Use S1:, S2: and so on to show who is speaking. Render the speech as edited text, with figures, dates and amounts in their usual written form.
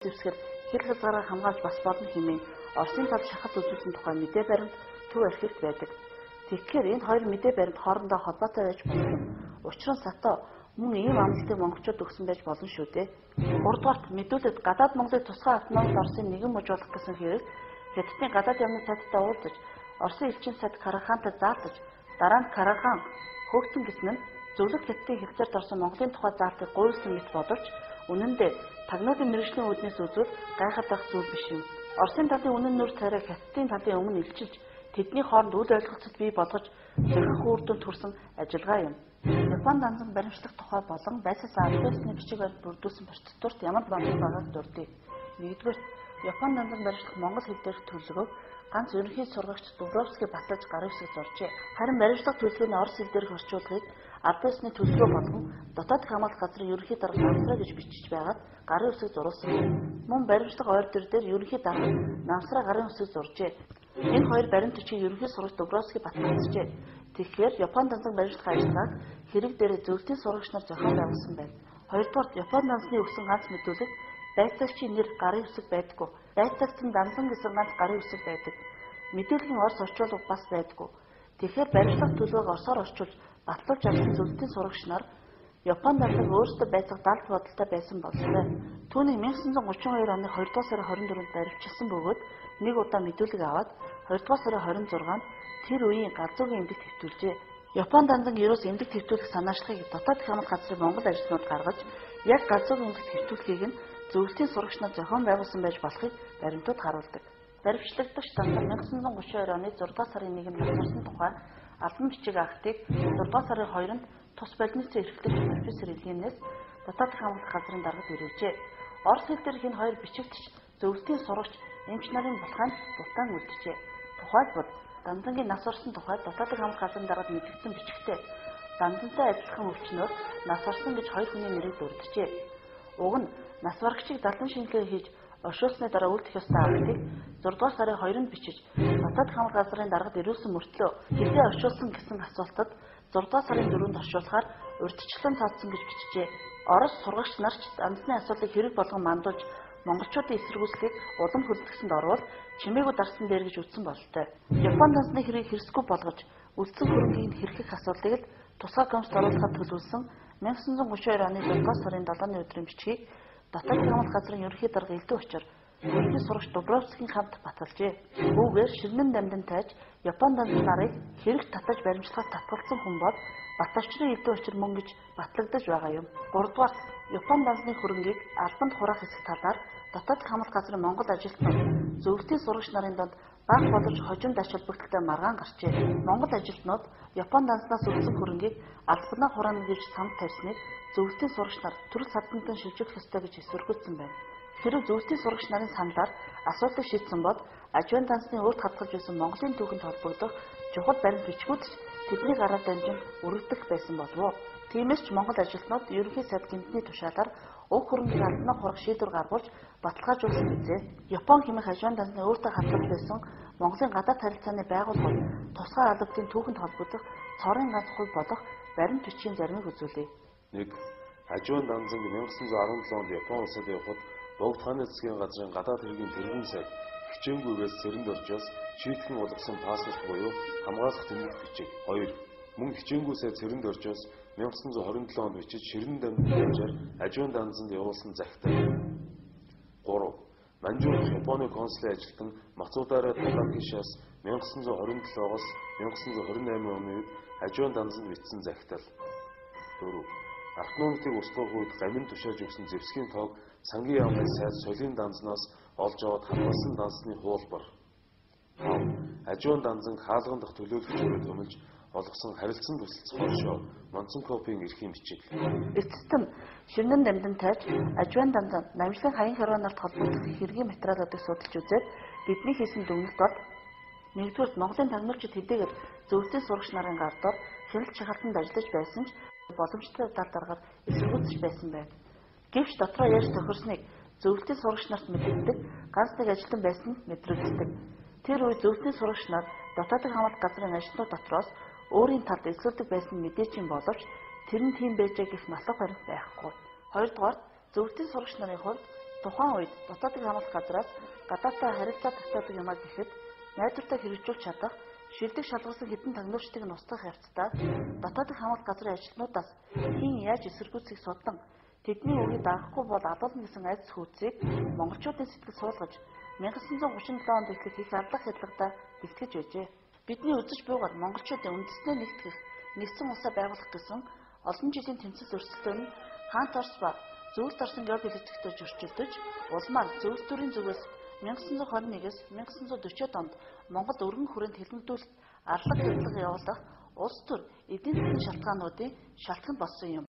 S1: зэвсгэр хил хязгаараа хамгаалж бас болно хэмээн Оросын талд шахалт үзүүлсэн тухай мэдээ баримт төв архивт байдаг. Тэгэхээр энэ хоёр мэдээ баримт хоорондоо холбоотой байж болох юм. Учир нь САТО мөн ийм амлалтыг монголчууд өгсөн байж болно шүү дээ. Гуравдугаарт мэдүүлэлд гадаад Монголыг тусгай автономит Оросын нэгэн мужуулах гэсэн хэрэг Хятадын гадаад яамны сайдтай уулзаж Оросын элчин сайд Карахантай заалтаж дараа нь Карахан хөөгцөн гэсэн нь зөвлөх Хятадын хэлцээрд орсон Монголын тухай заалтыг гуйлсан мэт боловч үнэн дээр тагнуудын мэргэжлийн үүднээс үзвэл гайхаад байх зүйл биш юм. Оросын талын үнэн нүр царайг Хятадын талын өмнө илчилж тэдний хооронд үл ойлголцол бий болгож зөрөх үр дүнд хүрсэн ажиллагаа юм. Япон данзан баримтлах тухай болон байсаас альбесны бичиг баримт бүрдүүлсэн процедурт ямар бодлого байгааг дурдъя. Нэгдүгээр Япон данзан баримтлах монгол хэл дээрх төлөвлөгөөг ганц ерөнхий сургагч Дубровский батлаж гарын хэсэг зоржээ. Харин баримтлах төлөвлөгөөний орос хэл дээрх орчуулгыг альбесны төлөвлөгөө болгон дотоод хамгаалах газрын ерөнхий дарга намсраа гэж бичиж байгаад гарын хэсэг зурулсан. Мөн баримтлах ойр дээр ерөнхий дарга намсраа гарын хэсэг зуржээ. Энэ хоёр баримт бичгийг ерөнхий сургагч Дубровский батлажээ. Тэгэхээр Япон данзан баримтлах ажиллагааг хэрэг дээрээ зөвлөлтийн сургагч нар зохион байгуулсан байна. Хоёрдугаар Япон данзаны өгсөн ганц мэдүүлэг байцаагчийн нэр гарын хэсэг байдаггүй. Байцаагчсан данзан гэсэн ганц гарын хэсэг байдаг. Мэдүүлгийн орос орчуулга бас байдаггүй. Тэгэхээр баримтлах төлөвөг орсоор орчуулж батлуулж авсан зөвлөлтийн сургагч нар Япон данзан өөрсдөө байцааг далд бодолтой байсан бололтой. Түүнийг 1932 оны 2 дугаар сарын 24-нд баримтчилсан бөгөөд нэг удаа мэдүүлэг аваад 2 дугаар сарын 26-нд тэр үеийн галзуугийн эмнэлэгт хэвтүүлжээ. Япон данзан ерөөс эмнэлэгт хэвтүүлэх санаачлагыг дотоод хамгаалах газрын монгол ажилтнууд гаргаж яг галзуугийн эмнэлэгт хэвтүүлэхийг нь зөвлөлтийн сурагч нар зохион байгуулсан байж болохыг баримтууд харуулдаг. Баримтчилагдагч данзан 1932 оны 6 дугаар сарын 1-нд насарсан тухай албан бичиг актыг 6 дугаар сарын 2-нд тус больницын эрхлэгч профессор Ильинээс дотоод хамгаалах газрын даргад ирүүлжээ. Орос хэл дээрх энэ хоёр бичигтч зөвлөлтийн сурагч эмч нарын булхаанд дутаан үлджээ. Тухайлбал данзангийн нас орсон тухай дотоод хамгаалах газрын даргад мэдгдсэн бичгтээ данзантай адилхан өвчнөөр нас орсон гэж хоёр хүний нэрийг дурджээ. Уг нь нас барагчийг далдан шинжилгээ хийж оршуулсны дараа үлдэх ёстой актыг 6 дугаар сарын 2-нд бичиж дотоод хамгаалах газрын даргад ирүүлсэн мөртлөө хэзээ оршуулсан гэсэн асуултад 6 дугаар сарын 4-нд оршуулахаар урьдчилан цаацсан гэж бичжээ. Орос сургагч нарч данзаны асуудлыг хэрэг болгон мандуулж монголчуудын эсэргүүцлийг улам хөлдөгсөнд орвол чимээгүй дарсан дээр гэж үзсэн бололтой. Япон данзаны хэргийг хэрэгсгүй болгож үлдсэн хөрөнгийг хэрхэх асуудлыг л тусгай комист оруулахад төлөвлөсөн 1932 оны 6 дугаар сарын 7-ны өдрийн бичгийг дотоод хамгаалах газрын ерөнхий дарга элдв очир ерөнхий сурагч Дубровскийн хамт баталжээ. Үүгээр ширнэн дамдан тайж Япон данзан нарыг хэрэг татаж баримтлахад татгалзсан хүн бол баталчрын элдв очир мөн гэж батлагдаж байгаа юм. 3 дугаар Япон данзаны хөрөнгийг албанд хураах хэсэг талаар дотоод хамгаалах газрын монгол ажилтнууд зөвлөлтийн сурагч нарын донд баг боловч хожимд ач холбогдолтой маргаан гарчээ. Монгол ажилтнууд Япон данзнаас өгсөн хөрөнгийг албанаа хураана гэж самт тавьсныг зөвлөлтийн сурагч нар төрөл садантан шилжүүлэх ёстой гэж эсвэргүүцсэн байна. Хэрэв зөвлөлтийн сурагч нарын саналаар асуудлыг шийдсэн бол ажуун данзны урд хадгалж байсан Монголын түүхэнд холбогдох чухал баримт бичгүүд тэдний гараар дамжин өргөдөх байсан болов уу? Тиймээс ч монгол ажилтнууд ерөнхий сайд гэмтний тушаалаар уг хөрөнгийг албанаа хурах шийдвэр гаргуулж баталгаажуулсан гэжээ. Япон хэмээх ажуун данзны өөртөө хадгалж байсан Монголын гадаад харилцааны байгууллагууд тусгай албадын түүхэнд холбогдох цорын ганц хувь болох баримт бичгийн заримыг үзүүлье.
S2: 1. Ажуун данзан 1917 онд Япон улсад явхад Богд хааны засгийн газрын гадаад хэргийн тэргүүн сайд хичээнгүйгээс цэрэнд орчоос шийтгэн улгасан паспорт буюу хамгаалах тэмдэг бичиг. 2. Мөн хичээнгүй сайд цэрэнд орчоос 1927 онд бичиж ширнэн дамжин хэмжээр ажуун данзанд явуулсан захитай. 3. Манжуур Японы консулын ажилтан Мацудара Такакишаас 1927-оос 1928 оны үед ажуун данзанд бичсэн захидал. 4. Автономитыг устгах үед гамин тушааж өгсөн зэвсгийн тоог сангийн яамны сайд солийн данзнаас олж аваад хамгаалсан данзны хуулбар. 5. Ажуун данзан хаалган дахь төлөөлөгчөөрөө төмөлж олгосон харилцан тусалцах оршоо Монцонкопийн эрхийн бичиг.
S1: Эцэстэн ширнэн дамдан тайж ажуун данзан намжлын хаян хороонорт холбогдох хэргийн материалуудыг судалж үзээд бидний хийсэн дүгнэлт бол 1-р Монголын тагнуулчид хэдийгээр зөвлөлтийн сурагч нарын гардаар хяналт шахалтанд ажиллаж байсан ч боломжтой тал даргаар эсэргүүцэж байсан байна. Гэвч дотроо яаж тохирсныг зөвлөлтийн сурагч нарт мэдэгддэг ганц нэг ажилтан байсан нь мэдрэгддэг. Тэр үе зөвлөлтийн сурагч нар дотоодын хамгаалалт газрын ажилтнууд дотроос өөрийн талд эсгэлдэг байсан мэдээж юм боловч тэр нь тийм байжээ гэх маслах баримт байхгүй. Хоёрдугаар зөвлөлтийн сурагч нарын хувьд Тухайн үед дотоодыг хамгаалах газраас гадаадтай харилцаа тогтоодог юмаа гэхэд найдвартай хэрэгжүүлж чадах, шилдэг шалгуулсан хэдэн тагнуурчдыг нь устгах явцдаа дотоодыг хамгаалах газрын ажилтнуудаас хийн яаж эсэргүүцэх судлан тэдний үгийг дагахгүй бол алуулна гэсэн айдас хүйцийг монголчуудын сэтгэл суулгаж 1937 онд эхлэх их авлах хялгадаа бэлтгэж байжээ. Бидний үзэж буйгаар монголчуудын үндэснээ нэгтгэх, нэгдсэн улсаа байгуулах гэсэн олон жилийн тэмцэл өрсөлдөөн нь хаант Орос ба зөвлөлт орсон геополитиктэй зөрчилдөж, улмаар зөвлөлт төрийн зүгээс 1921-с 1940-од онд Монгол өргөн хүрээнд хэлмэгдүүлэлт арлаг хялтлага явуулах улс төр эдийн засгийн шалтгаануудын шалтгаан болсон юм.